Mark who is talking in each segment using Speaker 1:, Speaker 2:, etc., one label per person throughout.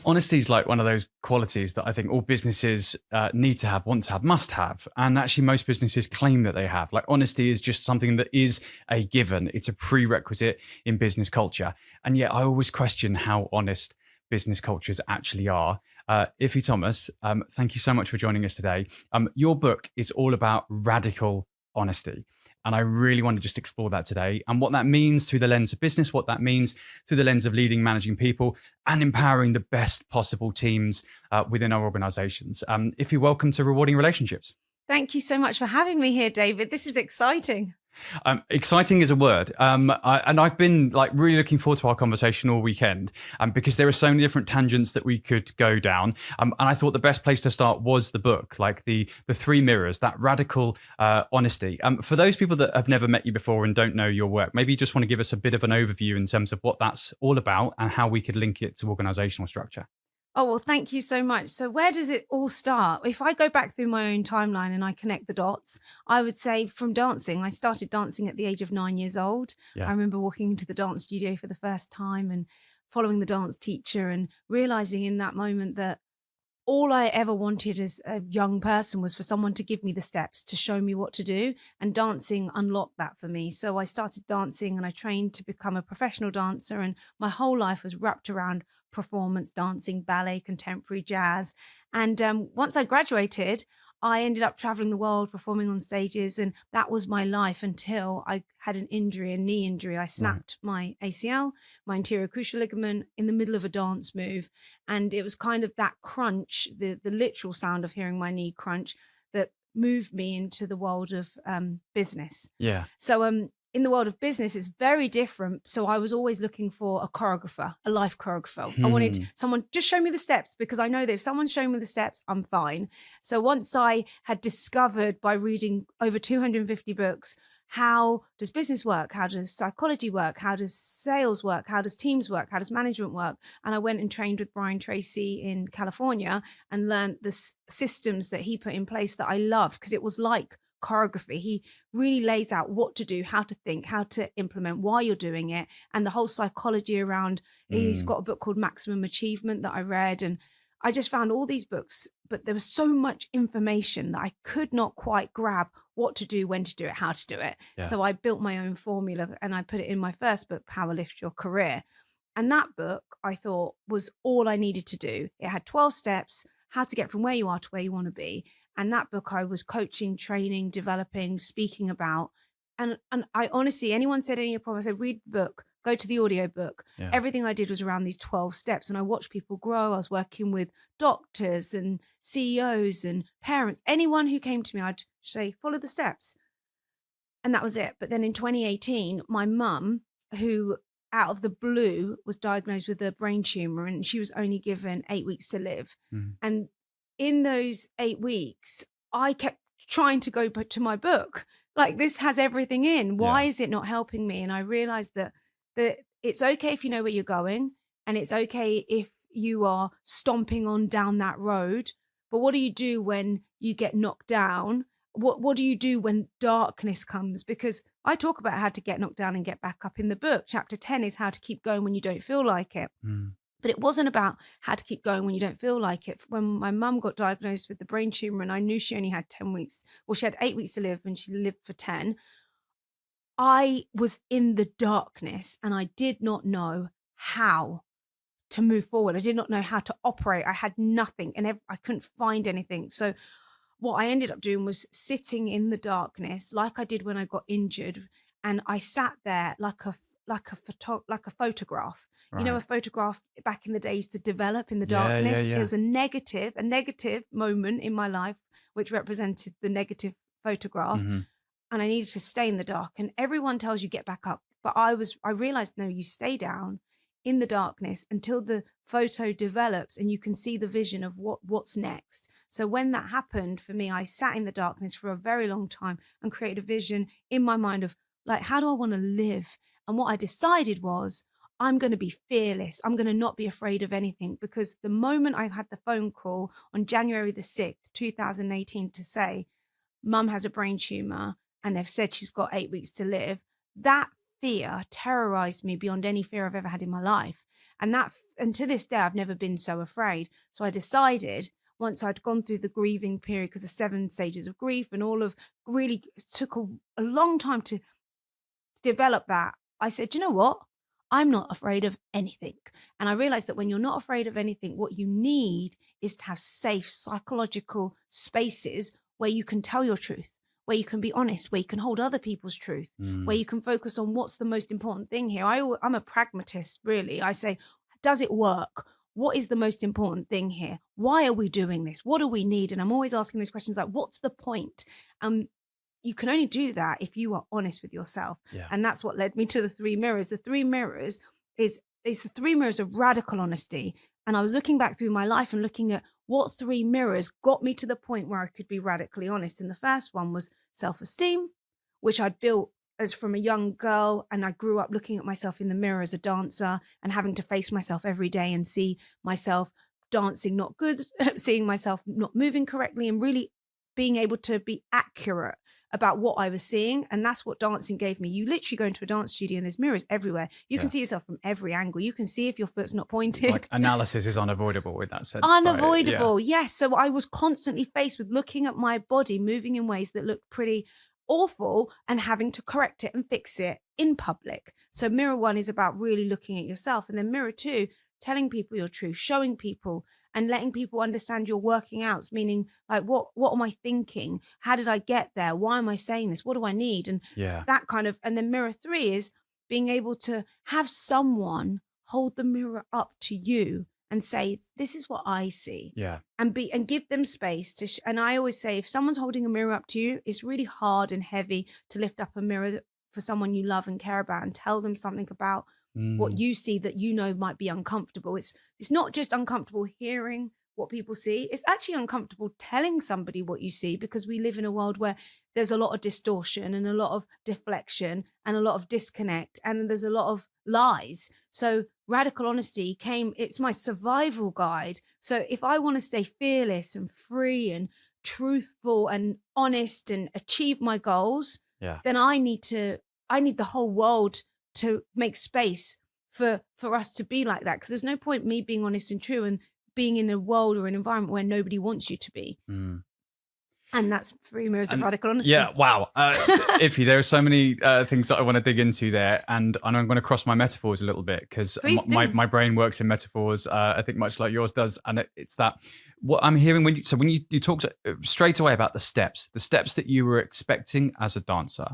Speaker 1: Honesty is like one of those qualities that I think all businesses need to have, want to have, must have. And actually, most businesses claim that they have. Like, honesty is just something that is a given, it's a prerequisite in business culture. And yet, I always question how honest business cultures actually are. Ife Thomas, thank you so much for joining us today. Your book is all about radical honesty. And I really want to just explore that today and what that means through the lens of business, what that means through the lens of leading, managing people, and empowering the best possible teams within our organizations. If you're welcome to Rewarding Relationships.
Speaker 2: Thank you so much for having me here, David. This is exciting.
Speaker 1: Exciting is a word. And I've been like really looking forward to our conversation all weekend because there are so many different tangents that we could go down. And I thought the best place to start was the book, like the three mirrors, that radical honesty. For those people that have never met you before and don't know your work, maybe you just want to give us a bit of an overview in terms of what that's all about and how we could link it to organizational structure.
Speaker 2: Oh, well, thank you so much. So where does it all start? If I go back through my own timeline and I connect the dots, I would say from dancing. I started dancing at the age of 9 years old.
Speaker 1: Yeah.
Speaker 2: I remember walking into the dance studio for the first time and following the dance teacher and realizing in that moment that all I ever wanted as a young person was for someone to give me the steps, to show me what to do. And dancing unlocked that for me. So I started dancing and I trained to become a professional dancer. And my whole life was wrapped around performance dancing, ballet, contemporary, jazz. And once I graduated, I ended up traveling the world, performing on stages. And that was my life until I had an injury, a knee injury. I snapped my ACL, my anterior cruciate ligament, in the middle of a dance move. And it was kind of that crunch, the literal sound of hearing my knee crunch, that moved me into the world of business.
Speaker 1: Yeah.
Speaker 2: So in the world of business, it's very different. So I was always looking for a choreographer, a life choreographer. I wanted someone, just show me the steps, because I know that if someone's showing me the steps, I'm fine. So once I had discovered by reading over 250 books, how does business work? How does psychology work? How does sales work? How does teams work? How does management work? And I went and trained with Brian Tracy in California and learned the systems that he put in place that I loved, because it was like choreography. He really lays out what to do, how to think, how to implement, why you're doing it, and the whole psychology around. He's got a book called Maximum Achievement that I read, and I just found all these books, but there was so much information that I could not quite grab what to do, when to do it, how to do it.
Speaker 1: Yeah.
Speaker 2: So I built my own formula and I put it in my first book, Power Lift Your Career. And that book, I thought, was all I needed to do. It had 12 steps, how to get from where you are to where you want to be. And that book I was coaching, training, developing, speaking about. And I honestly, anyone said any problem, I said, read the book, go to the audio book.
Speaker 1: Yeah.
Speaker 2: Everything I did was around these 12 steps. And I watched people grow. I was working with doctors and CEOs and parents. Anyone who came to me, I'd say, follow the steps. And that was it. But then in 2018, my mum, who out of the blue was diagnosed with a brain tumor, and she was only given 8 weeks to live. And in those 8 weeks, I kept trying to go to my book. Like, this has everything in. Why is it not helping me? And I realized that it's okay if you know where you're going, and it's okay if you are stomping on down that road. But what do you do when you get knocked down? What do you do when darkness comes? Because I talk about how to get knocked down and get back up in the book. Chapter 10 is how to keep going when you don't feel like it. But it wasn't about how to keep going when you don't feel like it. When my mum got diagnosed with the brain tumor and I knew she only had 10 weeks, well, she had 8 weeks to live and she lived for 10. I was in the darkness and I did not know how to move forward. I did not know how to operate. I had nothing and I couldn't find anything. So what I ended up doing was sitting in the darkness like I did when I got injured. And I sat there like a photograph.
Speaker 1: Right.
Speaker 2: You know, a photograph back in the days to develop in the darkness.
Speaker 1: Yeah.
Speaker 2: It was a negative moment in my life, which represented the negative photograph. And I needed to stay in the dark. And everyone tells you get back up. But I realized, no, you stay down in the darkness until the photo develops and you can see the vision of what's next. So when that happened for me, I sat in the darkness for a very long time and created a vision in my mind of, like, how do I want to live? And what I decided was, I'm going to be fearless. I'm going to not be afraid of anything, because the moment I had the phone call on January the 6th, 2018 to say, Mum has a brain tumor and they've said she's got 8 weeks to live, that fear terrorized me beyond any fear I've ever had in my life. And to this day, I've never been so afraid. So I decided, once I'd gone through the grieving period, because the 7 stages of grief and all of, really took a long time to develop that. I said, you know what? I'm not afraid of anything. And I realized that when you're not afraid of anything, what you need is to have safe psychological spaces where you can tell your truth, where you can be honest, where you can hold other people's truth, where you can focus on what's the most important thing here. I'm a pragmatist, really. I say, does it work? What is the most important thing here? Why are we doing this? What do we need? And I'm always asking these questions like, what's the point? You can only do that if you are honest with yourself.
Speaker 1: Yeah.
Speaker 2: And that's what led me to the 3 mirrors. The 3 mirrors is the 3 mirrors of radical honesty. And I was looking back through my life and looking at what 3 mirrors got me to the point where I could be radically honest. And the first one was self-esteem, which I'd built as from a young girl. And I grew up looking at myself in the mirror as a dancer and having to face myself every day and see myself dancing not good, seeing myself not moving correctly, and really being able to be accurate about what I was seeing. And that's what dancing gave me. You literally go into a dance studio and there's mirrors everywhere. You can see yourself from every angle. You can see if your foot's not pointed.
Speaker 1: Like analysis is unavoidable in that sense.
Speaker 2: Unavoidable,
Speaker 1: right?
Speaker 2: yes. So I was constantly faced with looking at my body moving in ways that looked pretty awful and having to correct it and fix it in public. So mirror 1 is about really looking at yourself. And then mirror 2, telling people your truth, showing people and letting people understand your working outs, meaning like, what am I thinking? How did I get there? Why am I saying this? What do I need? And that kind of, and then mirror 3 is being able to have someone hold the mirror up to you and say, this is what I see.
Speaker 1: Yeah.
Speaker 2: And give them space to, and I always say, if someone's holding a mirror up to you, it's really hard and heavy to lift up a mirror for someone you love and care about and tell them something about what you see that you know might be uncomfortable. It's not just uncomfortable hearing what people see. It's actually uncomfortable telling somebody what you see, because we live in a world where there's a lot of distortion and a lot of deflection and a lot of disconnect, and there's a lot of lies. So radical honesty it's my survival guide. So if I want to stay fearless and free and truthful and honest and achieve my goals, then I need the whole world to make space for us to be like that. Because there's no point me being honest and true and being in a world or an environment where nobody wants you to be. And that's 3 mirrors of radical honesty.
Speaker 1: Yeah, wow. Ife, there are so many things that I want to dig into there. And I'm going to cross my metaphors a little bit, because my brain works in metaphors, I think much like yours does. And it's that what I'm hearing when you talked straight away about the steps that you were expecting as a dancer,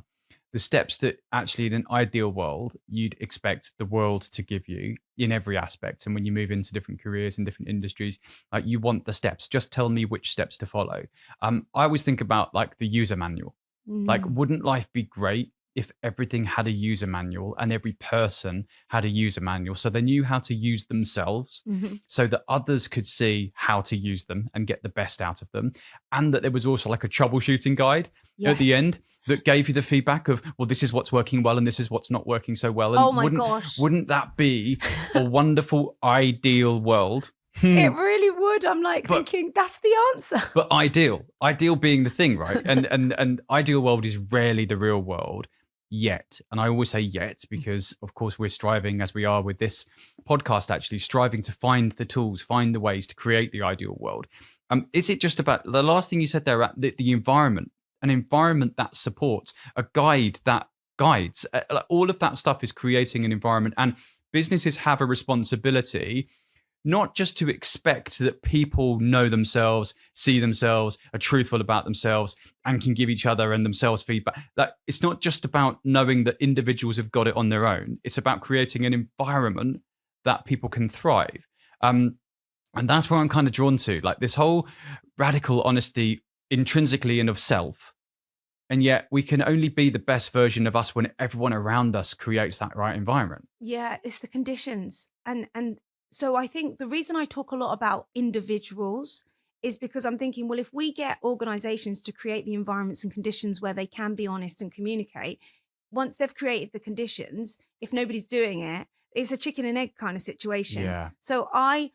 Speaker 1: the steps that actually in an ideal world you'd expect the world to give you in every aspect. And when you move into different careers and different industries, like, you want the steps. Just tell me which steps to follow. I always think about like the user manual. Like, wouldn't life be great if everything had a user manual and every person had a user manual, so they knew how to use themselves, so that others could see how to use them and get the best out of them, and that there was also like a troubleshooting guide at the end that gave you the feedback of, well, this is what's working well and this is what's not working so well. And wouldn't that be a wonderful ideal world?
Speaker 2: It really would. I'm like thinking that's the answer.
Speaker 1: But ideal being the thing, right? And ideal world is rarely the real world yet. And I always say yet, because of course we're striving, as we are with this podcast, actually striving to find the tools, find the ways to create the ideal world. Is it just about the last thing you said there, the environment, an environment that supports, a guide that guides, all of that stuff is creating an environment. And businesses have a responsibility not just to expect that people know themselves, see themselves, are truthful about themselves, and can give each other and themselves feedback. That it's not just about knowing that individuals have got it on their own. It's about creating an environment that people can thrive. And that's where I'm kind of drawn to, like this whole radical honesty intrinsically and of self. And yet we can only be the best version of us when everyone around us creates that right environment.
Speaker 2: Yeah, it's the conditions. And so I think the reason I talk a lot about individuals is because I'm thinking, well, if we get organizations to create the environments and conditions where they can be honest and communicate, once they've created the conditions, if nobody's doing it, it's a chicken and egg kind of situation.
Speaker 1: Yeah.
Speaker 2: So I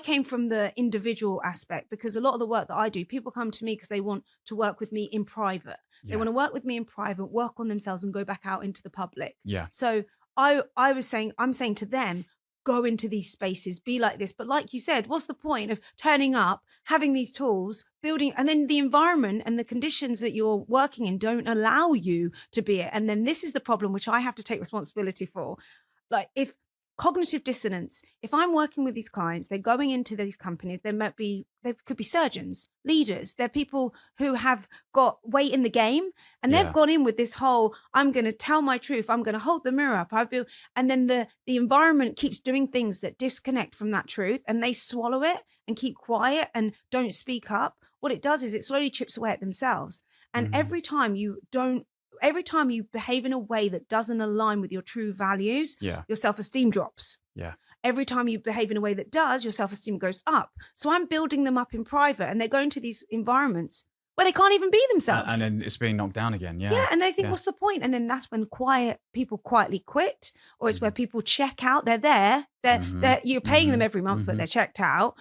Speaker 2: came from the individual aspect, because a lot of the work that I do, people come to me because they want to work with me in private. Yeah. They want to work with me in private, work on themselves and go back out into the public.
Speaker 1: Yeah.
Speaker 2: So I'm saying to them, go into these spaces, be like this. But like you said, what's the point of turning up, having these tools, building, and then the environment and the conditions that you're working in don't allow you to be it. And then this is the problem, which I have to take responsibility for. Like, if cognitive dissonance, if I'm working with these clients, they're going into these companies, they could be surgeons, leaders, they're people who have got weight in the game, and they've gone in with this whole, I'm going to tell my truth, I'm going to hold the mirror up, and then the environment keeps doing things that disconnect from that truth, and they swallow it and keep quiet and don't speak up. What it does is it slowly chips away at themselves. And every time you behave in a way that doesn't align with your true values, your self-esteem drops. Every time you behave in a way that does, your self-esteem goes up. So I'm building them up in private, and they're going to these environments where they can't even be themselves.
Speaker 1: And then it's being knocked down again.
Speaker 2: Yeah. And they think, what's the point? And then that's when people quietly quit, or it's where people check out. They're there. You're paying them every month, but they're checked out.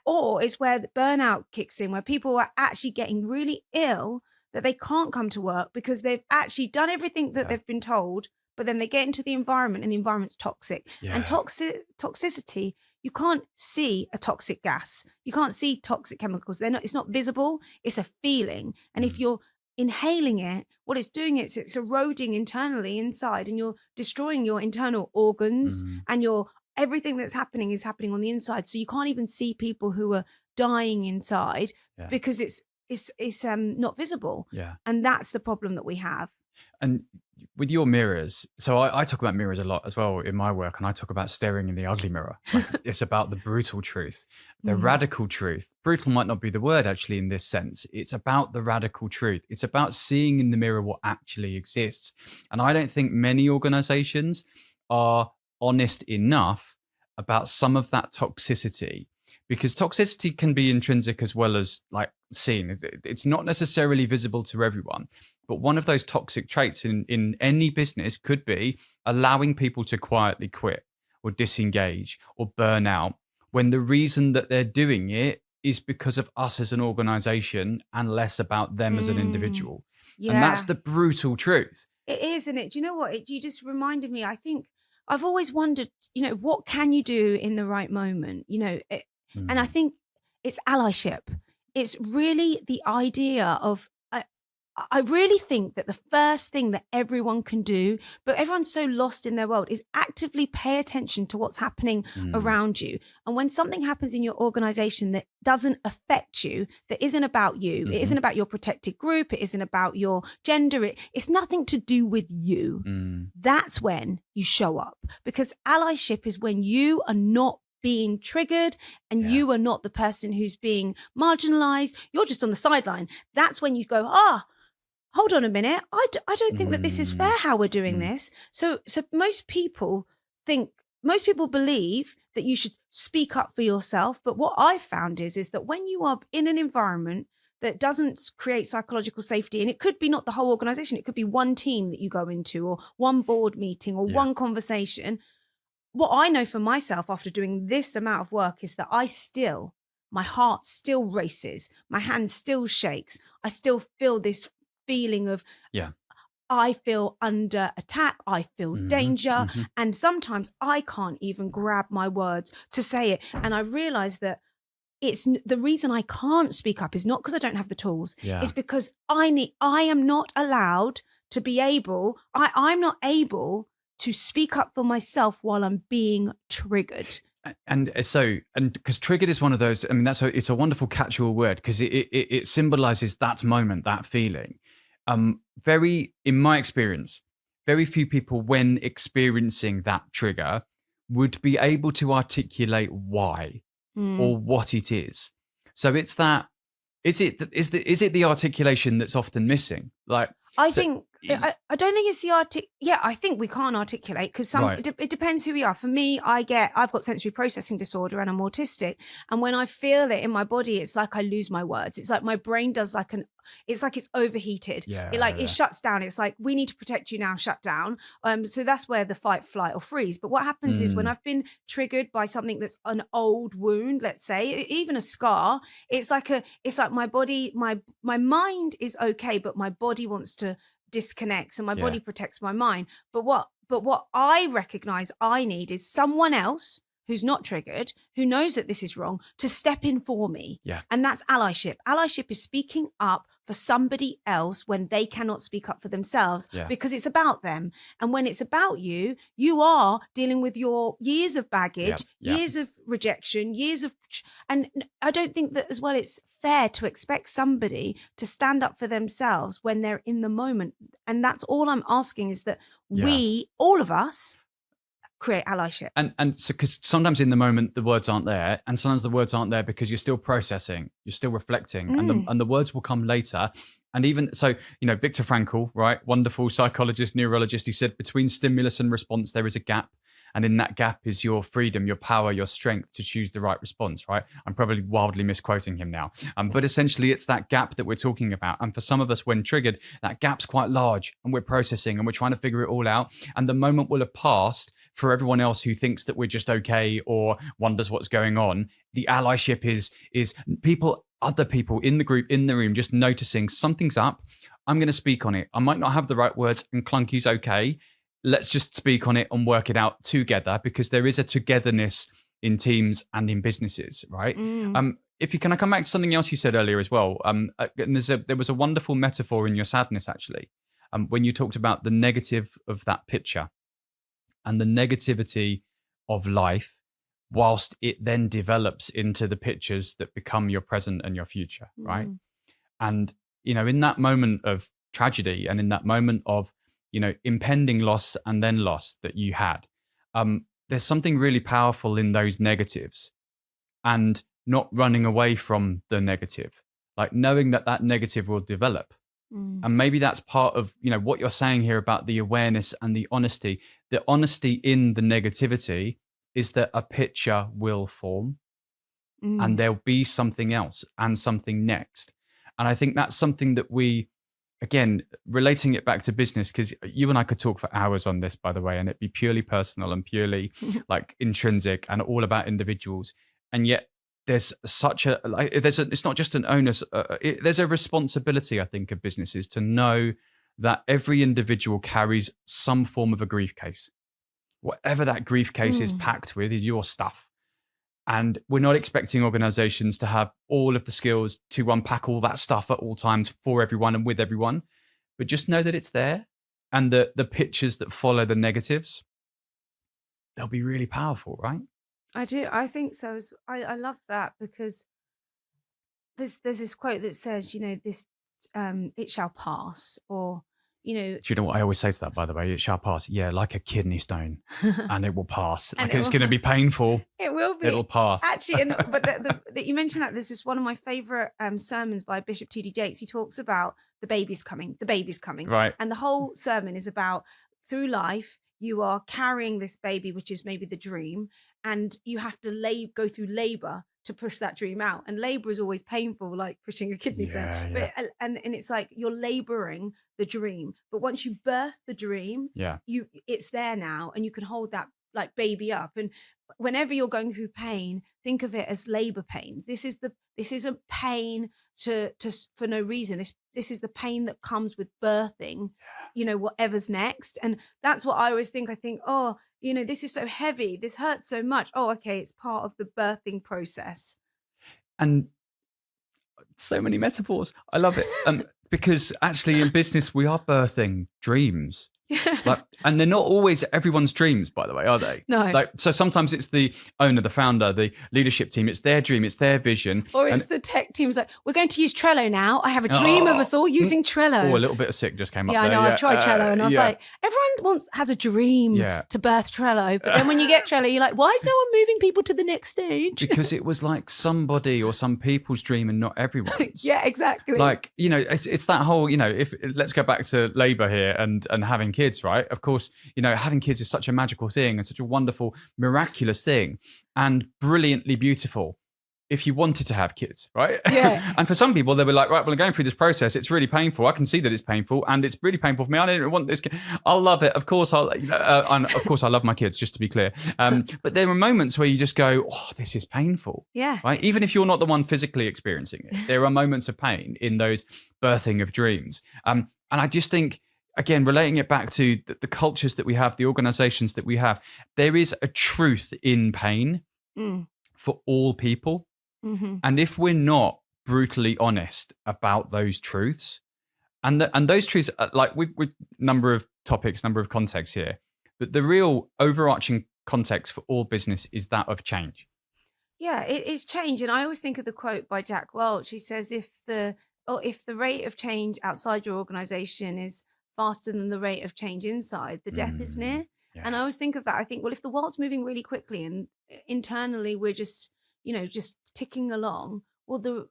Speaker 2: Or it's where the burnout kicks in, where people are actually getting really ill, that they can't come to work because they've actually done everything that they've been told, but then they get into the environment and the environment's toxic. And toxicity, you can't see a toxic gas. You can't see toxic chemicals. It's not visible. It's a feeling. And if you're inhaling it, what it's doing is it's eroding internally inside, and you're destroying your internal organs, and everything that's happening is happening on the inside. So you can't even see people who are dying inside because it's not visible. And that's the problem that we have.
Speaker 1: And with your mirrors, so I talk about mirrors a lot as well in my work, and I talk about staring in the ugly mirror. Like, it's about the brutal truth, the radical truth. Brutal might not be the word actually in this sense. It's about the radical truth. It's about seeing in the mirror what actually exists. And I don't think many organizations are honest enough about some of that toxicity, because toxicity can be intrinsic as well as like seen. It's not necessarily visible to everyone, but one of those toxic traits in any business could be allowing people to quietly quit or disengage or burn out, when the reason that they're doing it is because of us as an organization and less about them as an individual. And that's the brutal truth.
Speaker 2: It is, isn't it? Do you know what? You just reminded me. I think I've always wondered, what can you do in the right moment? And I think it's allyship. It's really the idea of, I really think that the first thing that everyone can do, but everyone's so lost in their world, is actively pay attention to what's happening around you. And when something happens in your organization that doesn't affect you, that isn't about you, it isn't about your protected group, it isn't about your gender, it's nothing to do with you. That's when you show up, because allyship is when you are not being triggered and you are not the person who's being marginalized. You're just on the sideline. That's when you go, hold on a minute. I don't think that this is fair how we're doing this. So most people believe that you should speak up for yourself. But what I've found is that when you are in an environment that doesn't create psychological safety, and it could be not the whole organization, it could be one team that you go into, or one board meeting, or one conversation. What I know for myself after doing this amount of work is that my heart still races, my hand still shakes. I still feel this feeling of, I feel under attack, I feel danger. And sometimes I can't even grab my words to say it. And I realize that it's the reason I can't speak up is not because I don't have the tools. It's because I am not allowed to be able, I'm not able to speak up for myself while I'm being triggered.
Speaker 1: And because triggered is one of those, I mean, it's a wonderful catch-all word, because it symbolizes that moment, that feeling. In my experience, very few people, when experiencing that trigger, would be able to articulate why or what it is. So it's that, is it the articulation that's often missing? Like,
Speaker 2: I don't think it's the I think we can't articulate, because it depends who we are. For me, I've got sensory processing disorder and I'm autistic. And when I feel it in my body, it's like I lose my words. It's like my brain does it's like it's overheated. It shuts down. It's like, we need to protect you now, shut down. So that's where the fight, flight or freeze. But what happens is when I've been triggered by something that's an old wound, let's say, even a scar, it's like my body, my mind is okay, but my body wants to disconnect. So my body protects my mind. But but what I recognize I need is someone else who's not triggered, who knows that this is wrong, to step in for me.
Speaker 1: Yeah.
Speaker 2: And that's allyship. Allyship is speaking up for somebody else when they cannot speak up for themselves, because it's about them. And when it's about you, you are dealing with your years of baggage, years of rejection, and I don't think that as well it's fair to expect somebody to stand up for themselves when they're in the moment. And that's all I'm asking, is that we, all of us, create allyship.
Speaker 1: And so, because sometimes in the moment the words aren't there, and sometimes the words aren't there because you're still processing, you're still reflecting, and the words will come later. And even so, Viktor Frankl, right, wonderful psychologist, neurologist, he said between stimulus and response there is a gap, and in that gap is your freedom, your power, your strength to choose the right response, right? I'm probably wildly misquoting him now, but essentially it's that gap that we're talking about. And for some of us, when triggered, that gap's quite large, and we're processing and we're trying to figure it all out, and the moment will have passed. For everyone else who thinks that we're just okay or wonders what's going on, the allyship is other people in the group, in the room, just noticing something's up. I'm going to speak on it. I might not have the right words, and clunky's okay. Let's just speak on it and work it out together, because there is a togetherness in teams and in businesses, right? If you can, I come back to something else you said earlier as well. And there was a wonderful metaphor in your sadness, actually, when you talked about the negative of that picture and the negativity of life, whilst it then develops into the pictures that become your present and your future, right? And, in that moment of tragedy, and in that moment of, impending loss and then loss that you had, there's something really powerful in those negatives, and not running away from the negative, like knowing that that negative will develop. And maybe that's part of, what you're saying here about the awareness and the honesty. The honesty in the negativity is that a picture will form, and there'll be something else and something next. And I think that's something that we, again, relating it back to business, because you and I could talk for hours on this, by the way, and it'd be purely personal and purely like intrinsic and all about individuals. And yet there's such it's not just an onus, there's a responsibility, I think, of businesses to know that every individual carries some form of a grief case. Whatever that grief case is packed with is your stuff. And we're not expecting organizations to have all of the skills to unpack all that stuff at all times for everyone and with everyone, but just know that it's there, and the pictures that follow the negatives, they'll be really powerful, right?
Speaker 2: I do. I think so. I love that, because there's this quote that says, this it shall pass, or
Speaker 1: Do you know what I always say to that, by the way? It shall pass. Yeah, like a kidney stone, and it will pass.
Speaker 2: And
Speaker 1: Like it's going to be painful.
Speaker 2: It will be.
Speaker 1: It'll pass.
Speaker 2: Actually, but that you mentioned that, this is one of my favorite sermons by Bishop T.D. Jakes. He talks about the baby's coming,
Speaker 1: Right.
Speaker 2: and the whole sermon is about, through life, you are carrying this baby, which is maybe the dream, and you have to go through labor to push that dream out. And labor is always painful, like pushing a kidney stone.
Speaker 1: Yeah.
Speaker 2: But, and it's like you're laboring the dream. But once you birth the dream, it's there now, and you can hold that like baby up. And whenever you're going through pain, think of it as labor pain. This isn't pain for no reason. This is the pain that comes with birthing, whatever's next. And that's what I always think. I think, this is so heavy. This hurts so much. Oh, okay. It's part of the birthing process.
Speaker 1: And so many metaphors. I love it. Because actually in business, we are birthing dreams. And they're not always everyone's dreams, by the way, are they?
Speaker 2: No.
Speaker 1: So sometimes it's the owner, the founder, the leadership team. It's their dream. It's their vision.
Speaker 2: Or it's the tech team's like, we're going to use Trello now. I have a dream of us all using Trello.
Speaker 1: Oh, a little bit of sick just came up there.
Speaker 2: I know. I've tried Trello, and I was like, everyone has a dream to birth Trello. But then when you get Trello, you're like, why is no one moving people to the next stage?
Speaker 1: Because it was like somebody or some people's dream and not everyone's.
Speaker 2: Yeah, exactly.
Speaker 1: Like, it's that whole, let's go back to labor here and having kids, right? Of course, having kids is such a magical thing and such a wonderful, miraculous thing, and brilliantly beautiful if you wanted to have kids, right?
Speaker 2: Yeah.
Speaker 1: And for some people, they were like, right, well, I'm going through this process. It's really painful. I can see that it's painful, and it's really painful for me. I don't want this. I'll love it. Of course, and of course, I love my kids, just to be clear. But there are moments where you just go, oh, this is painful.
Speaker 2: Yeah.
Speaker 1: Right. Even if you're not the one physically experiencing it, there are moments of pain in those birthing of dreams. And I just think, again, relating it back to the cultures that we have, the organizations that we have, there is a truth in pain for all people.
Speaker 2: Mm-hmm.
Speaker 1: And if we're not brutally honest about those truths, and those truths, like with number of topics, number of contexts here, but the real overarching context for all business is that of change.
Speaker 2: Yeah, it is change. And I always think of the quote by Jack Welch. He says, if the rate of change outside your organization is faster than the rate of change inside, the death is near.
Speaker 1: Yeah.
Speaker 2: And I always think of that. I think, well, if the world's moving really quickly and internally we're just, just ticking along, well, the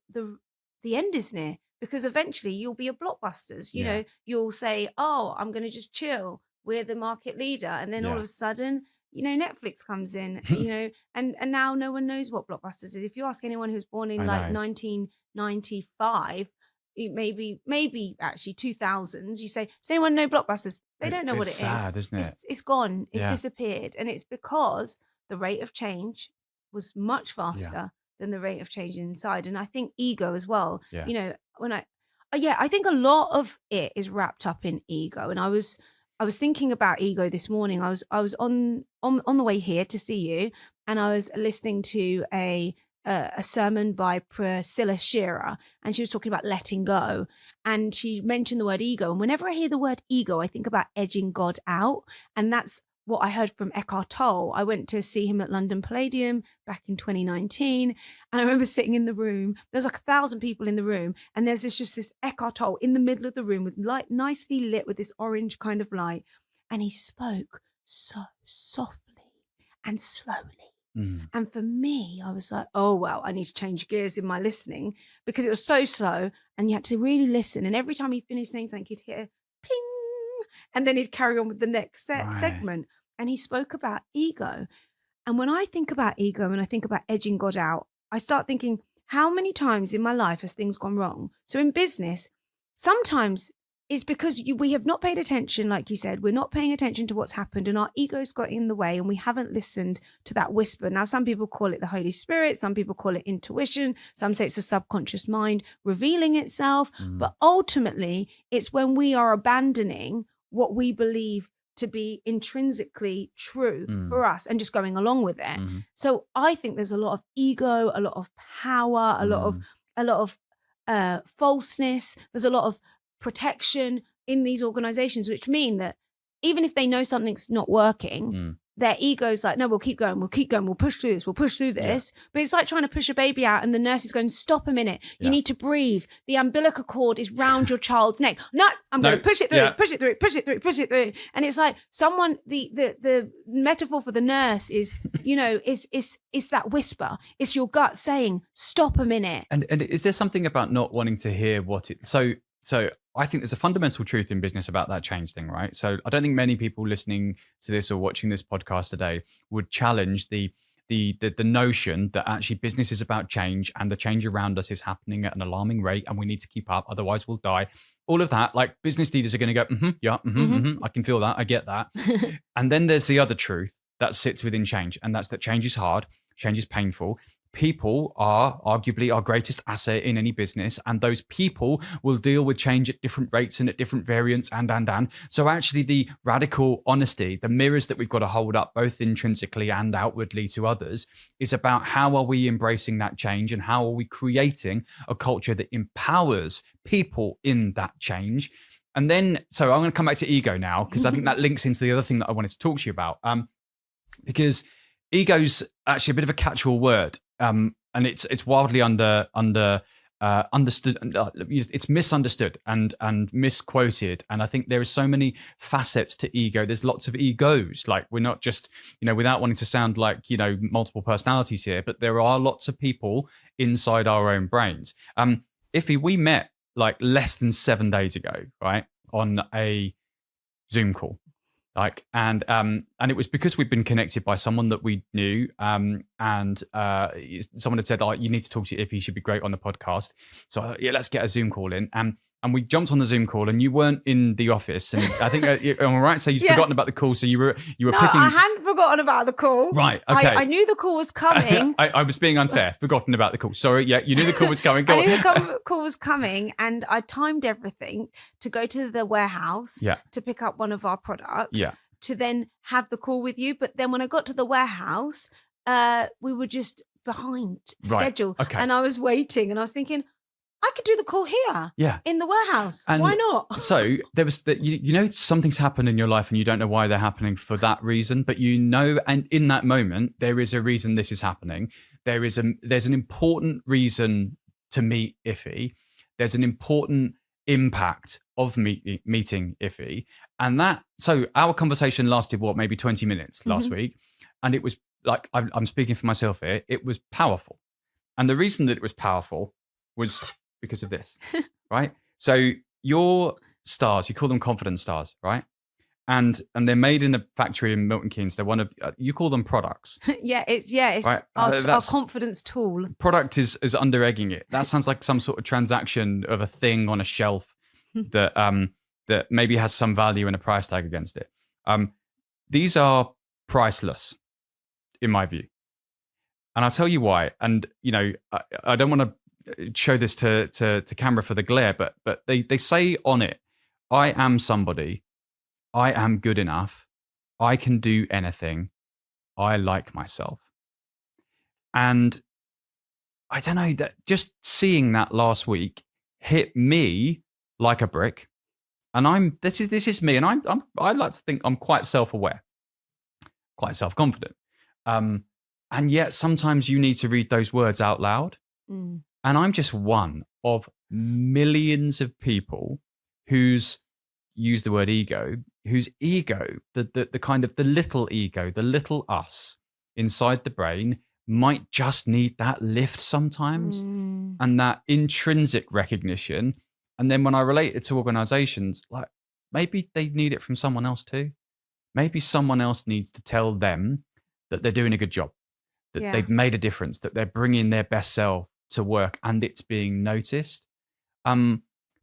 Speaker 2: end is near, because eventually you'll be a blockbusters. You know, you'll say, oh, I'm going to just chill. We're the market leader. And then all of a sudden, Netflix comes in, and now no one knows what Blockbusters is. If you ask anyone who's born in 1995, maybe actually 2000s, you say, does anyone know Blockbusters? They don't know what it is. It's sad, isn't it? It's gone. It's disappeared. And it's because the rate of change was much faster than the rate of change inside. And I think ego as well. Yeah. I think a lot of it is wrapped up in ego. And I was thinking about ego this morning. I was on the way here to see you, and I was listening to a sermon by Priscilla Shearer, and she was talking about letting go, and she mentioned the word ego. And whenever I hear the word ego, I think about edging God out, and that's what I heard from Eckhart Tolle. I went to see him at London Palladium back in 2019. And I remember sitting in the room. There's like 1,000 people in the room. And there's just this Eckhart Tolle in the middle of the room with light, nicely lit with this orange kind of light. And he spoke so softly and slowly. And for me, I was like, oh, well, I need to change gears in my listening, because it was so slow and you had to really listen. And every time he finished saying something, you'd hear ping, and then he'd carry on with the next segment. And he spoke about ego. And when I think about ego and I think about edging God out, I start thinking, how many times in my life has things gone wrong? So in business, sometimes it's because we have not paid attention, like you said. We're not paying attention to what's happened, and our ego's got in the way, and we haven't listened to that whisper. Now, some people call it the Holy Spirit. Some people call it intuition. Some say it's the subconscious mind revealing itself. But ultimately, it's when we are abandoning what we believe to be intrinsically true for us and just going along with it. So I think there's a lot of ego, a lot of power, a lot of falseness. There's a lot of protection in these organizations, which mean that even if they know something's not working, their ego's like, no, we'll keep going, we'll push through this. But it's like trying to push a baby out and the nurse is going, stop a minute, you need to breathe. The umbilical cord is round your child's neck. No, I'm going to push it through, push it through. And it's like someone, the metaphor for the nurse is, is that whisper. It's your gut saying, stop a minute.
Speaker 1: And is there something about not wanting to hear what it, so I think there's a fundamental truth in business about that change thing, right? So I don't think many people listening to this or watching this podcast today would challenge the notion that actually business is about change, and the change around us is happening at an alarming rate, and we need to keep up, otherwise we'll die. All of that, like business leaders are going to go, I can feel that, I get that. And then there's the other truth that sits within change, and that's that change is hard, change is painful. People are arguably our greatest asset in any business, and those people will deal with change at different rates and at different variants and. So actually the radical honesty, the mirrors that we've got to hold up both intrinsically and outwardly to others, is about how are we embracing that change and how are we creating a culture that empowers people in that change. And then, so I'm going to come back to ego now, because I think that links into the other thing that I wanted to talk to you about, because ego's actually a bit of a catch-all word. And it's wildly understood. It's misunderstood and misquoted. And I think there are so many facets to ego. There's lots of egos. Like, we're not just, without wanting to sound like, multiple personalities here, but there are lots of people inside our own brains. Ife, we met like less than 7 days ago, right, on a Zoom call. And it was because we'd been connected by someone that we knew, and someone had said, "Oh, you need to talk to Ife. He should be great on the podcast." So let's get a Zoom call in. And and we jumped on the Zoom call, and you weren't in the office. And I think am I right? So you'd forgotten about the call. So you were
Speaker 2: no,
Speaker 1: picking.
Speaker 2: I hadn't forgotten about the call.
Speaker 1: Right. Okay.
Speaker 2: I knew the call was coming.
Speaker 1: I was being unfair. Forgotten about the call. Sorry. Yeah, you knew the call was coming.
Speaker 2: I knew the call was coming, and I timed everything to go to the warehouse to pick up one of our products. To then have the call with you. But then when I got to the warehouse, we were just behind schedule.
Speaker 1: Okay.
Speaker 2: And I was waiting, and I was thinking, I could do the call here in the warehouse.
Speaker 1: And
Speaker 2: why not?
Speaker 1: So there was something's happened in your life and you don't know why they're happening for that reason, but and in that moment, there is a reason this is happening. There's an important reason to meet Ife. There's an important impact of meeting Ife. And so our conversation lasted maybe 20 minutes last week. And it was like, I'm speaking for myself here, it was powerful. And the reason that it was powerful was because of this, right? So your stars, you call them confidence stars, right? And they're made in a factory in Milton Keynes. They're one of, you call them products. It's
Speaker 2: right? our confidence tool.
Speaker 1: Product is under egging it. That sounds like some sort of transaction of a thing on a shelf that maybe has some value and a price tag against it. These are priceless, in my view. And I'll tell you why. And, I don't want to show this to camera for the glare, but they say on it, I am somebody, I am good enough, I can do anything, I like myself. And I don't know, that just seeing that last week hit me like a brick. And this is me, and I like to think I'm quite self-aware, quite self-confident. And yet sometimes you need to read those words out loud. And I'm just one of millions of people whose, use the word ego, whose ego, the kind of the little ego, the little us inside the brain might just need that lift sometimes and that intrinsic recognition. And then when I relate it to organizations, like maybe they need it from someone else too. Maybe someone else needs to tell them that they're doing a good job, that they've made a difference, that they're bringing their best self to work and it's being noticed.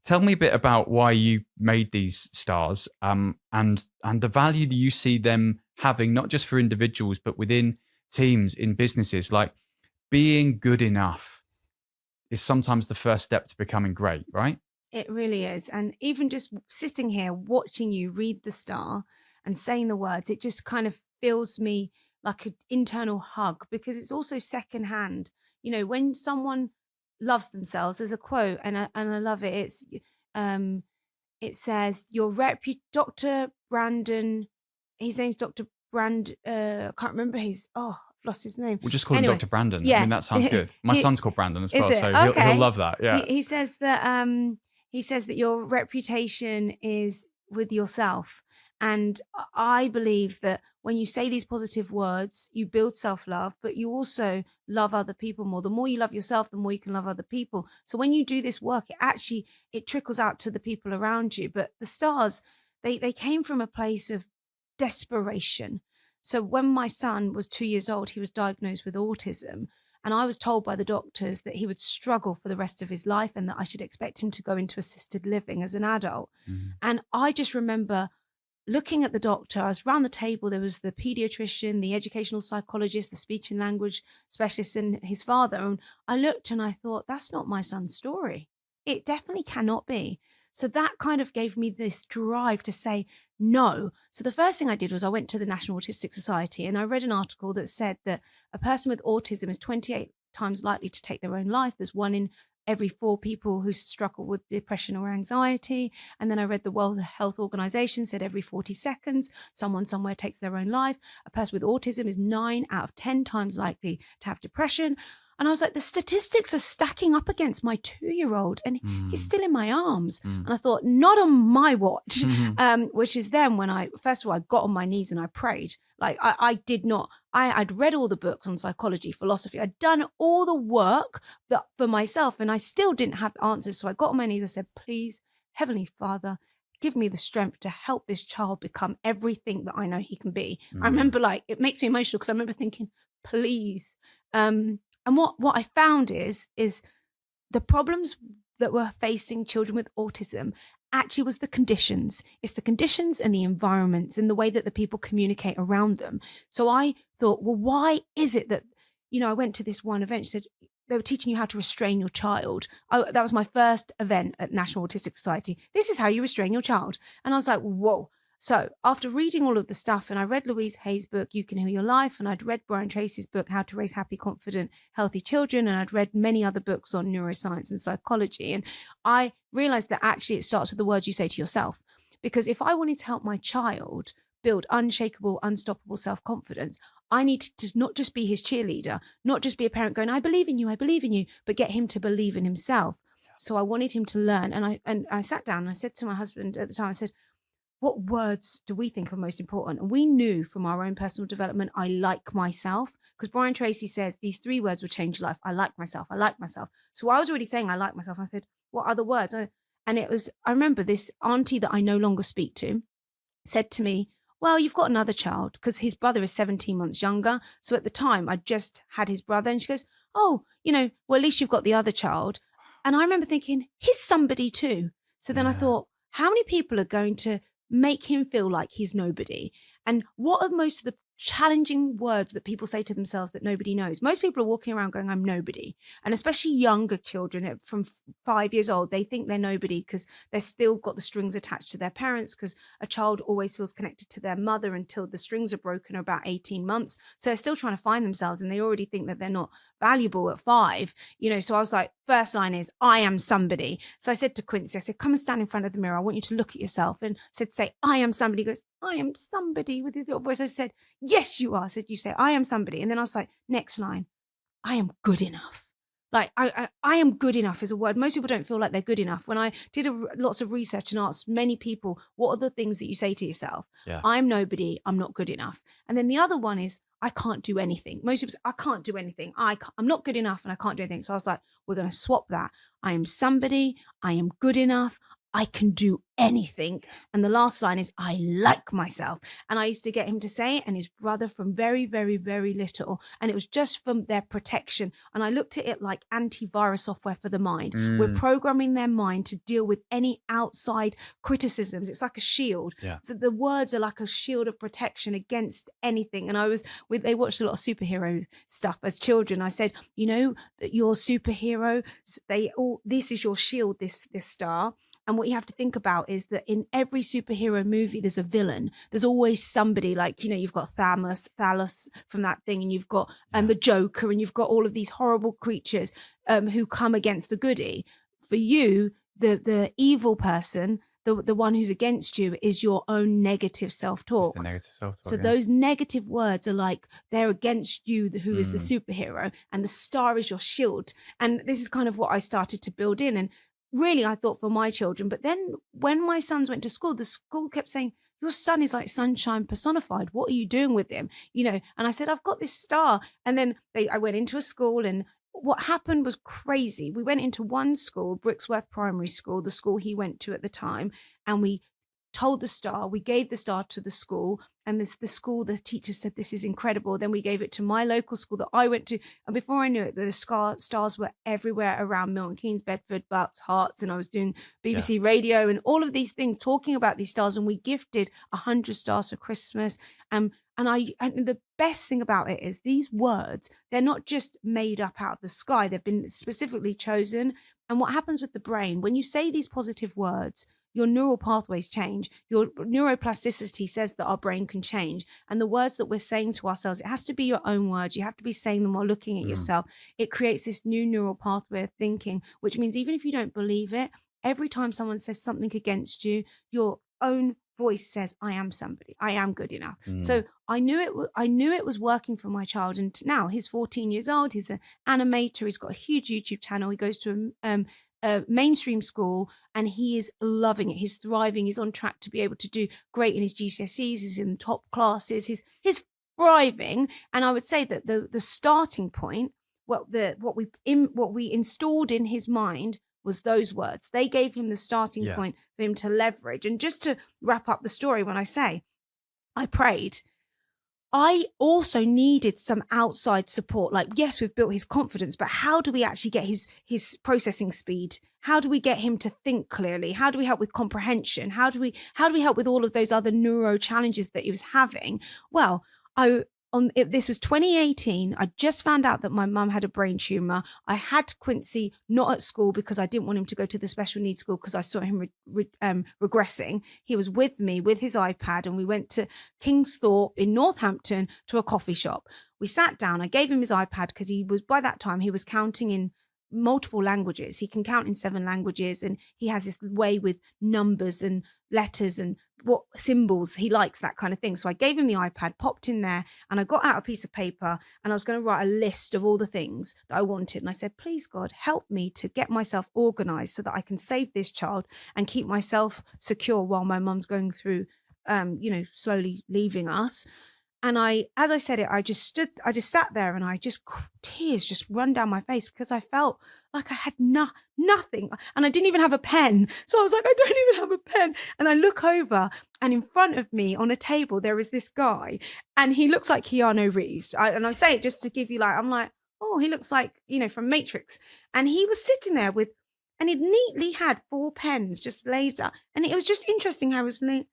Speaker 1: Tell me a bit about why you made these stars and the value that you see them having, not just for individuals, but within teams, in businesses. Like being good enough is sometimes the first step to becoming great, right?
Speaker 2: It really is. And even just sitting here watching you read the star and saying the words, it just kind of feels me like an internal hug, because it's also secondhand. When someone loves themselves, there's a quote, and I love it. It says, Dr. Brandon, his name's Dr. Brand, I can't remember I've lost his name.
Speaker 1: We'll just call him Dr. Brandon.
Speaker 2: Yeah.
Speaker 1: I mean, that sounds good. My son's called Brandon as well, so
Speaker 2: okay.
Speaker 1: he'll love that. Yeah.
Speaker 2: He says that your reputation is with yourself. And I believe that when you say these positive words, you build self-love, but you also love other people more. The more you love yourself, the more you can love other people. So when you do this work, it trickles out to the people around you. But the stars, they came from a place of desperation. So when my son was 2 years old, he was diagnosed with autism. And I was told by the doctors that he would struggle for the rest of his life and that I should expect him to go into assisted living as an adult. And I just remember looking at the doctor. I was around the table. There was the pediatrician, the educational psychologist, the speech and language specialist, and his father. And I looked and I thought, that's not my son's story. It definitely cannot be. So that kind of gave me this drive to say no. So the first thing I did was I went to the National Autistic Society and I read an article that said that a person with autism is 28 times likely to take their own life. There's 1 in every 4 people who struggle with depression or anxiety. And then I read the World Health Organization said every 40 seconds, someone somewhere takes their own life. A person with autism is 9 out of 10 times likely to have depression. And I was like, the statistics are stacking up against my 2-year-old and he's still in my arms. And I thought, not on my watch, which is then when first of all, I got on my knees and I prayed. Like I'd read all the books on psychology, philosophy. I'd done all the work for myself and I still didn't have answers. So I got on my knees. I said, please, Heavenly Father, give me the strength to help this child become everything that I know he can be. I remember it makes me emotional because I remember thinking, please. And what I found is the problems that were facing children with autism actually was the conditions. It's the conditions and the environments and the way that the people communicate around them. So I thought, well, why is it that, I went to this one event, said they were teaching you how to restrain your child. That was my first event at National Autistic Society. This is how you restrain your child. And I was like, whoa. So after reading all of the stuff, and I read Louise Hay's book, You Can Heal Your Life, and I'd read Brian Tracy's book, How to Raise Happy, Confident, Healthy Children, and I'd read many other books on neuroscience and psychology. And I realized that actually it starts with the words you say to yourself. Because if I wanted to help my child build unshakable, unstoppable self-confidence, I need to not just be his cheerleader, not just be a parent going, I believe in you, but get him to believe in himself. So I wanted him to learn. And I sat down and I said to my husband at the time, I said, what words do we think are most important? And we knew from our own personal development, I like myself, because Brian Tracy says these 3 words will change life. I like myself. I like myself. So I was already saying I like myself. I said, what other words? And it was, I remember this auntie that I no longer speak to said to me, well, you've got another child, because his brother is 17 months younger. So at the time I just had his brother, and she goes, oh, well, at least you've got the other child. And I remember thinking, he's somebody too. So then I thought, how many people are going to make him feel like he's nobody? And what are most of the challenging words that people say to themselves that nobody knows? Most people are walking around going, I'm nobody. And especially younger children from 5 years old, they think they're nobody because they've still got the strings attached to their parents, because a child always feels connected to their mother until the strings are broken, about 18 months. So they're still trying to find themselves, and they already think that they're not valuable at 5. So I was like, first line is, I am somebody. So I said to Quincy, I said, come and stand in front of the mirror. I want you to look at yourself. And I said, say, I am somebody. He goes, I am somebody, with his little voice. I said, yes, you are. I said, you say, I am somebody. And then I was like, next line, I am good enough. Like, I am good enough is a word. Most people don't feel like they're good enough. When I did lots of research and asked many people, what are the things that you say to yourself?
Speaker 1: Yeah.
Speaker 2: I'm nobody. I'm not good enough. And then the other one is, I can't do anything. Most people say, I can't do anything. I'm not good enough and I can't do anything. So I was like, we're going to swap that. I am somebody. I am good enough. I can do anything. And the last line is, I like myself. And I used to get him to say it, and his brother, from very, very, very little. And it was just from their protection. And I looked at it like antivirus software for the mind. We're programming their mind to deal with any outside criticisms. It's like a shield.
Speaker 1: Yeah.
Speaker 2: So the words are like a shield of protection against anything. And they watched a lot of superhero stuff as children. I said, that your superhero, this is your shield, this star. And what you have to think about is that in every superhero movie, there's a villain. There's always somebody, like, you've got Thanos from that thing, and you've got the Joker, and you've got all of these horrible creatures who come against the goodie. For you, the evil person, the one who's against you, is your own negative self-talk.
Speaker 1: It's the negative self-talk.
Speaker 2: So those negative words are like, they're against you, who is the superhero, and the star is your shield. And this is kind of what I started to build in. And really, I thought for my children. But then when my sons went to school, the school kept saying, your son is like sunshine personified. What are you doing with him? And I said, I've got this star. And then I went into a school, and what happened was crazy. We went into one school, Brixworth Primary School, the school he went to at the time, and we gave the star to the school, and the teacher said, this is incredible. Then we gave it to my local school that I went to, and before I knew it, the stars were everywhere around Milton Keynes, Bedford, Bucks, Herts, and I was doing BBC Radio and all of these things, talking about these stars, and we gifted 100 stars for Christmas. And the best thing about it is these words, they're not just made up out of the sky, they've been specifically chosen. And what happens with the brain, when you say these positive words, your neural pathways change. Your neuroplasticity says that our brain can change. And the words that we're saying to ourselves, it has to be your own words. You have to be saying them while looking at yourself. It creates this new neural pathway of thinking, which means even if you don't believe it, every time someone says something against you, your own voice says, I am somebody. I am good enough. So I knew it was working for my child. And now he's 14 years old. He's an animator. He's got a huge YouTube channel. He goes to a mainstream school, and he is loving it. He's thriving. He's on track to be able to do great in his GCSEs. He's in top classes. He's thriving. And I would say that the starting point, what we installed in his mind was those words. They gave him the starting point for him to leverage. And just to wrap up the story, when I say I prayed, I also needed some outside support. Like, yes, we've built his confidence, but how do we actually get his processing speed? How do we get him to think clearly? How do we help with comprehension? How do we help with all of those other neuro challenges that he was having? Well, this was 2018. I just found out that my mum had a brain tumor. I had Quincy not at school because I didn't want him to go to the special needs school because I saw him regressing. He was with me with his iPad, and we went to Kingsthorpe in Northampton to a coffee shop. We sat down. I gave him his iPad because by that time he was counting in multiple languages. He can count in 7 languages, and he has this way with numbers and letters and what symbols. He likes that kind of thing. So I gave him the iPad, popped in there, and I got out a piece of paper, and I was going to write a list of all the things that I wanted. And I said, please God, help me to get myself organized so that I can save this child and keep myself secure while my mum's going through, slowly leaving us. And as I said it, I just sat there, and tears just run down my face because I felt like I had nothing, and I didn't even have a pen. So I was like, I don't even have a pen. And I look over, and in front of me on a table, there is this guy, and he looks like Keanu Reeves. And I say it just to give you I'm like, oh, he looks like, from Matrix. And he was sitting there and he neatly had 4 pens just laid out. And it was just interesting how and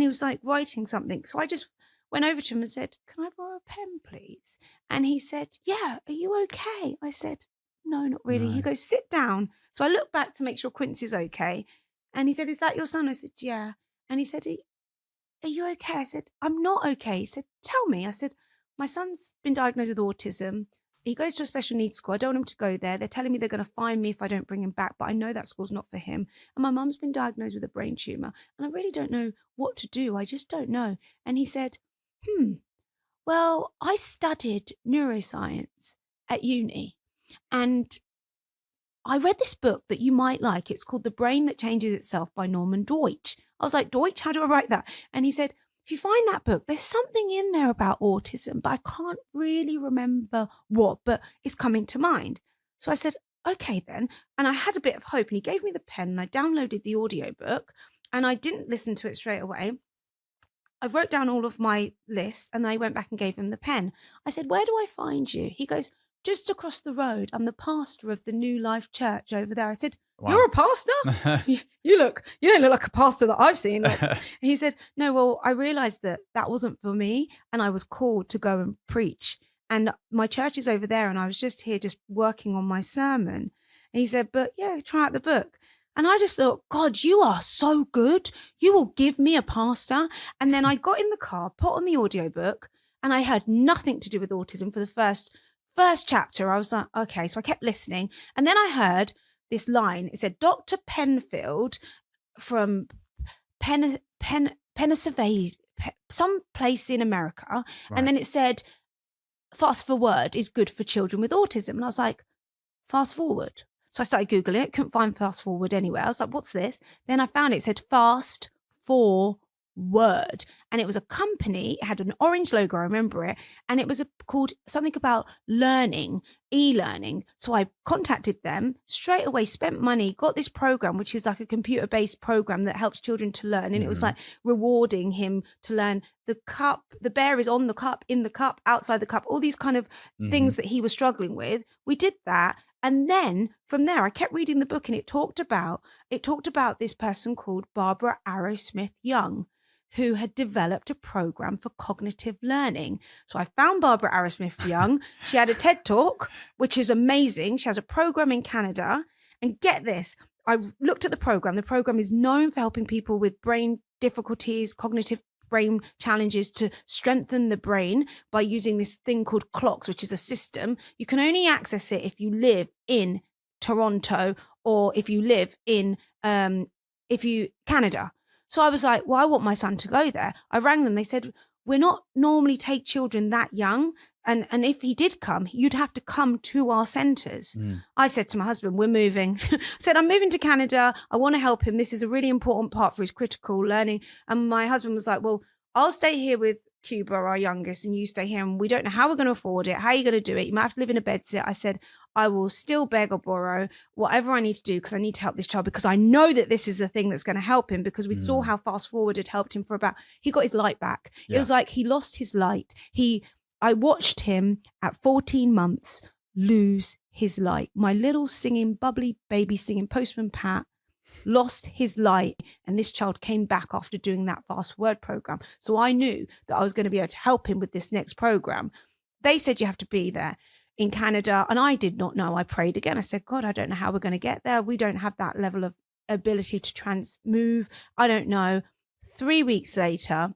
Speaker 2: he was like writing something. So I just went over to him and said, can I borrow a pen, please? And he said, yeah, are you okay? I said, no, not really. No. He goes, sit down. So I looked back to make sure Quincy's okay. And he said, is that your son? I said, yeah. And he said, are you okay? I said, I'm not okay. He said, tell me. I said, my son's been diagnosed with autism. He goes to a special needs school. I don't want him to go there. They're telling me they're going to fine me if I don't bring him back, but I know that school's not for him. And my mum's been diagnosed with a brain tumor, and I really don't know what to do. I just don't know. And he said, well, I studied neuroscience at uni, and I read this book that you might like. It's called The Brain That Changes Itself by Norman Deutsch. I was like, Deutsch, how do I write that? And he said, if you find that book, there's something in there about autism, but I can't really remember what, but it's coming to mind. So I said, okay then. And I had a bit of hope, and he gave me the pen, and I downloaded the audiobook, and I didn't listen to it straight away. I wrote down all of my lists, and I went back and gave him the pen. I said, where do I find you? He goes, just across the road. I'm the pastor of the New Life Church over there. I said, wow. You're a pastor? you don't look like a pastor that I've seen. He said, no, well, I realized that wasn't for me, and I was called to go and preach. And my church is over there, and I was just here just working on my sermon. And he said, but yeah, try out the book. And I just thought, God, you are so good. You will give me a pastor. And then I got in the car, put on the audiobook, and I heard nothing to do with autism for the first chapter. I was like, okay. So I kept listening. And then I heard this line. It said, Dr. Penfield from Pennsylvania, some place in America. Right. And then it said, fast forward is good for children with autism. And I was like, fast forward. So I started Googling it, couldn't find fast forward anywhere. I was like, what's this? Then I found it said fast forward. And it was a company, it had an orange logo, I remember it. And it was called something about learning, e-learning. So I contacted them straight away, spent money, got this program, which is like a computer-based program that helps children to learn. And it was like rewarding him to learn the cup, the bear is on the cup, in the cup, outside the cup, all these kind of things that he was struggling with. We did that. And then from there, I kept reading the book, and it talked about this person called Barbara Arrowsmith-Young, who had developed a program for cognitive learning. So I found Barbara Arrowsmith-Young. She had a TED Talk, which is amazing. She has a program in Canada. And get this, I looked at the program. The program is known for helping people with brain difficulties, cognitive brain challenges, to strengthen the brain by using this thing called clocks, which is a system. You can only access it if you live in Toronto or if you live in Canada. So I was like, well, I want my son to go there. I rang them. They said, we're not normally take children that young. And if he did come, you'd have to come to our centres. I said to my husband, we're moving. I said, I'm moving to Canada. I want to help him. This is a really important part for his critical learning. And my husband was like, well, I'll stay here with Cuba, our youngest, and you stay here, and we don't know how we're going to afford it. How are you going to do it? You might have to live in a bedsit. I said, I will still beg or borrow whatever I need to do because I need to help this child, because I know that this is the thing that's going to help him, because we saw how fast forward had helped him he got his light back. It was like he lost his light. I watched him at 14 months lose his light. My little singing, bubbly baby singing Postman Pat lost his light, and this child came back after doing that fast word program. So I knew that I was going to be able to help him with this next program. They said you have to be there in Canada, and I did not know. I prayed again. I said, God, I don't know how we're going to get there. We don't have that level of ability to move. I don't know. 3 weeks later,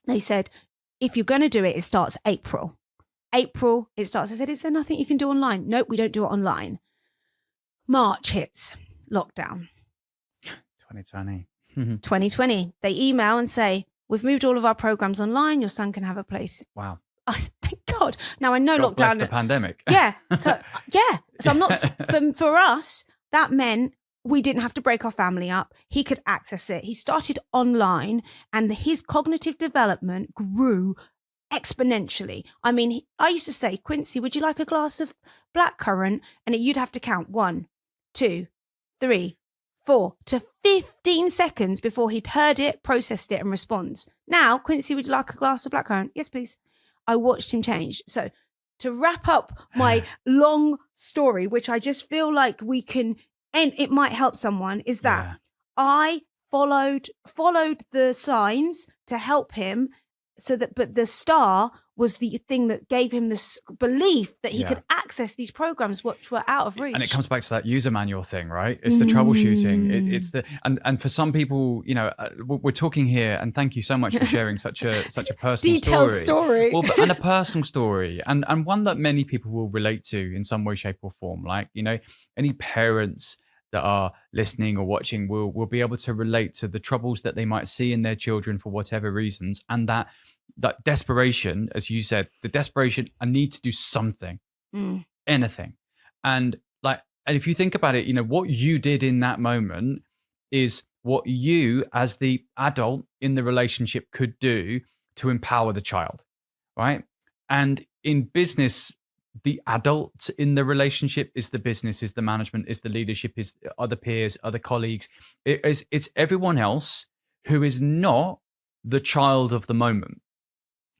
Speaker 2: they said, if you're going to do it, it starts April, it starts. I said, is there nothing you can do online? Nope, we don't do it online. March hits, lockdown. 2020. They email and say, we've moved all of our programs online. Your son can have a place.
Speaker 1: Wow.
Speaker 2: Oh, thank God. Now I know
Speaker 1: God
Speaker 2: lockdown.
Speaker 1: bless the pandemic.
Speaker 2: Yeah. So I'm not, for us, that meant we didn't have to break our family up. He could access it. He started online, and his cognitive development grew exponentially. I mean, I used to say, Quincy, would you like a glass of blackcurrant? And you'd have to count 1, 2, 3, 4 to 15 seconds before he'd heard it, processed it, and responds. Now, Quincy, would you like a glass of blackcurrant? Yes, please. I watched him change. So to wrap up my long story, which I just feel like we can, and it might help someone, is that I followed the signs to help him, but the star was the thing that gave him this belief that he could access these programs which were out of reach.
Speaker 1: And it comes back to that user manual thing, right? It's the troubleshooting. It's the and for some people, we're talking here, and thank you so much for sharing such a personal
Speaker 2: detailed story.
Speaker 1: Well, and a personal story, and one that many people will relate to in some way, shape, or form. Like, any parents that are listening or watching will be able to relate to the troubles that they might see in their children for whatever reasons, and that desperation, as you said, the desperation, I need to do something, anything. And if you think about it, what you did in that moment is what you as the adult in the relationship could do to empower the child, right? And in business, the adult in the relationship is the business, is the management, is the leadership, is other peers, other colleagues. It's everyone else who is not the child of the moment.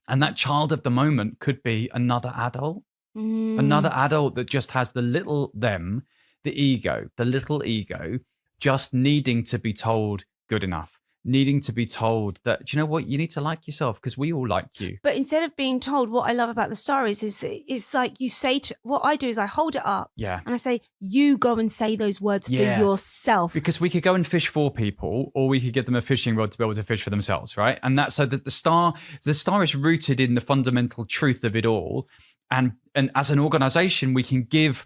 Speaker 1: And that child of the moment could be another adult that just has the little them, the little ego, just needing to be told good enough, needing to be told that, you know what, you need to like yourself because we all like you.
Speaker 2: But instead of being told, what I love about the star is it's like you say, what I do is I hold it up and I say, you go and say those words for yourself.
Speaker 1: Because we could go and fish for people, or we could give them a fishing rod to be able to fish for themselves, right? And that's so that the star is rooted in the fundamental truth of it all. And as an organization, we can give,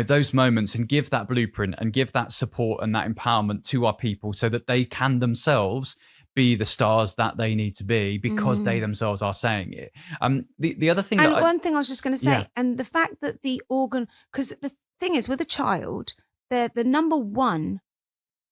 Speaker 1: those moments and give that blueprint and give that support and that empowerment to our people so that they can themselves be the stars that they need to be because they themselves are saying it. The other thing,
Speaker 2: one thing I was just going to say, and the fact that because the thing is with a child, the number one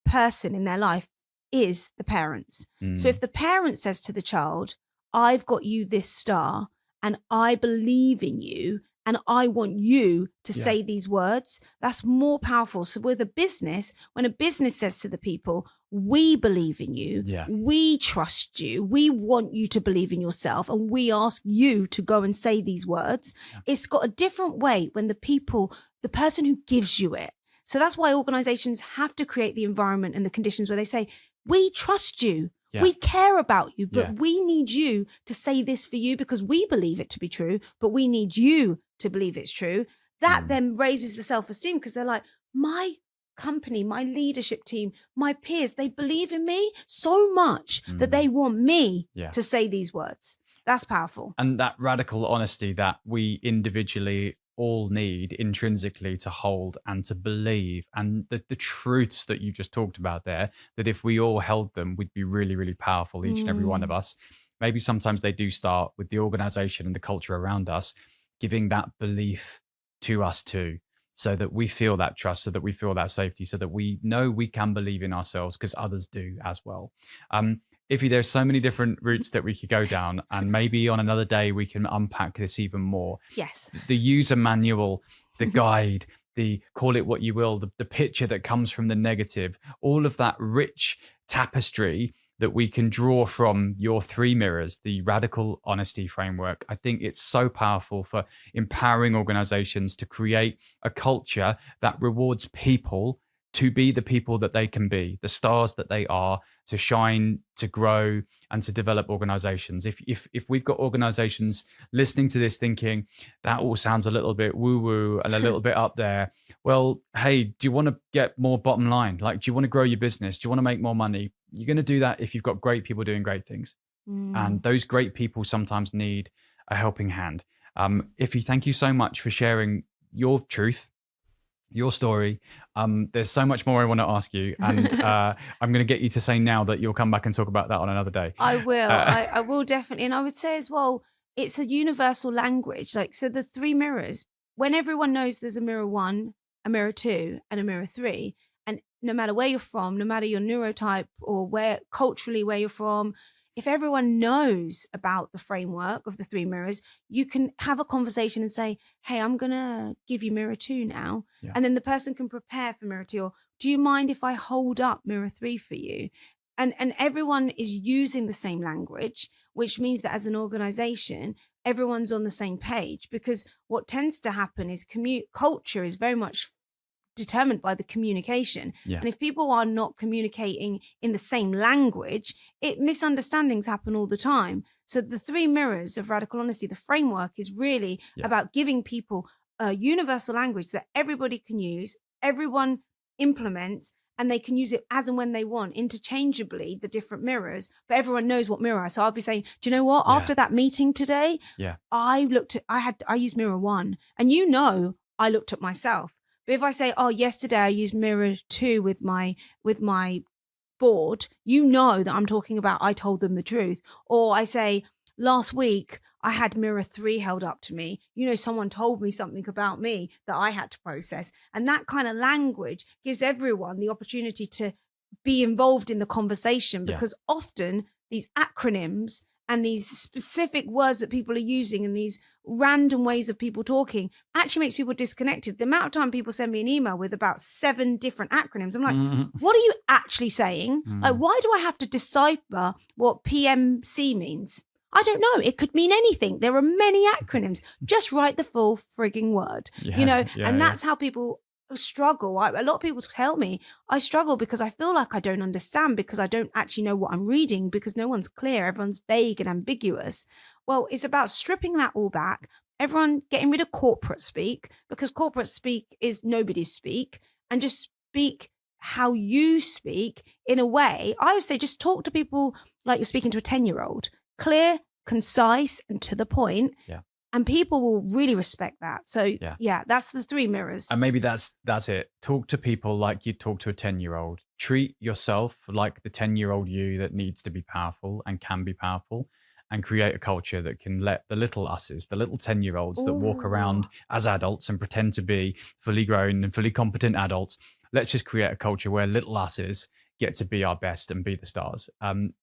Speaker 2: person in their life is the parents. So if the parent says to the child, I've got you this star, and I believe in you, and I want you to say these words, that's more powerful. So with a business, when a business says to the people, we believe in you, we trust you, we want you to believe in yourself, and we ask you to go and say these words, it's got a different weight when the person who gives you it. So that's why organizations have to create the environment and the conditions where they say, we trust you. Yeah. We care about you, but we need you to say this for you because we believe it to be true, but we need you to believe it's true. That then raises the self-esteem because they're like, my company, my leadership team, my peers, they believe in me so much that they want me to say these words. That's powerful.
Speaker 1: And that radical honesty that we individually all need intrinsically to hold and to believe, and the truths that you just talked about there, that if we all held them, we'd be really, really powerful, each and every one of us. Maybe sometimes they do start with the organization and the culture around us giving that belief to us too, so that we feel that trust, so that we feel that safety, so that we know we can believe in ourselves because others do as well. Ife, there's so many different routes that we could go down, and maybe on another day we can unpack this even more.
Speaker 2: Yes.
Speaker 1: The user manual, the guide, the call it what you will, the picture that comes from the negative, all of that rich tapestry that we can draw from your 3 mirrors, the radical honesty framework. I think it's so powerful for empowering organizations to create a culture that rewards people to be the people that they can be, the stars that they are, to shine, to grow, and to develop organizations. If we've got organizations listening to this thinking, that all sounds a little bit woo-woo and a little bit up there. Well, hey, do you want to get more bottom line? Like, do you want to grow your business? Do you want to make more money? You're going to do that if you've got great people doing great things. And those great people sometimes need a helping hand. Ife, thank you so much for sharing your truth, your story. There's so much more I want to ask you, and I'm going to get you to say now that you'll come back and talk about that on another day.
Speaker 2: I will. I will definitely. And I would say as well, it's a universal language. Like, so the 3 mirrors, when everyone knows there's a mirror 1, a mirror 2, and a mirror 3, and no matter where you're from, no matter your neurotype or where you're from, if everyone knows about the framework of the 3 mirrors, you can have a conversation and say, hey, I'm going to give you mirror 2 now. Yeah. And then the person can prepare for mirror 2. Or do you mind if I hold up mirror 3 for you? And everyone is using the same language, which means that as an organization, everyone's on the same page. Because what tends to happen is culture is very much determined by the communication. Yeah. And if people are not communicating in the same language, misunderstandings happen all the time. So the 3 mirrors of radical honesty, the framework is really about giving people a universal language that everybody can use, everyone implements, and they can use it as and when they want, interchangeably, the different mirrors, but everyone knows what mirror. So I'll be saying, do you know what? After that meeting today, I used mirror 1, and I looked at myself. But if I say, oh, yesterday I used mirror 2 with my board, that I'm talking about I told them the truth. Or I say, last week I had mirror 3 held up to me. Someone told me something about me that I had to process. And that kind of language gives everyone the opportunity to be involved in the conversation, because often these acronyms and these specific words that people are using and these random ways of people talking actually makes people disconnected. The amount of time people send me an email with about 7 different acronyms, I'm like, what are you actually saying? Like, why do I have to decipher what PMC means? I don't know. It could mean anything. There are many acronyms. Just write the full frigging word, and that's how people struggle. A lot of people tell me I struggle because I feel like I don't understand, because I don't actually know what I'm reading, because no one's clear. Everyone's vague and ambiguous. Well, it's about stripping that all back. Everyone getting rid of corporate speak, because corporate speak is nobody's speak, and just speak how you speak in a way. I would say just talk to people like you're speaking to a 10-year-old, clear, concise, and to the point. Yeah. And people will really respect that. So that's the 3 mirrors.
Speaker 1: And maybe that's it. Talk to people like you talk to a 10-year-old. Treat yourself like the 10-year-old you that needs to be powerful and can be powerful, and create a culture that can let the little us's, the little 10-year-olds that walk around as adults and pretend to be fully grown and fully competent adults. Let's just create a culture where little us's get to be our best and be the stars.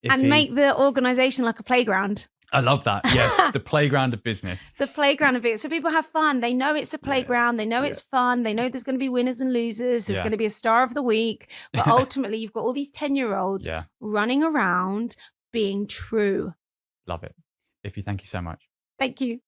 Speaker 2: Make the organization like a playground.
Speaker 1: I love that. Yes, the playground of business.
Speaker 2: The playground of business. So people have fun. They know it's a playground. They know it's fun. They know there's going to be winners and losers. There's going to be a star of the week. But ultimately, you've got all these 10-year-olds running around being true.
Speaker 1: Love it. Ife, thank you so much.
Speaker 2: Thank you.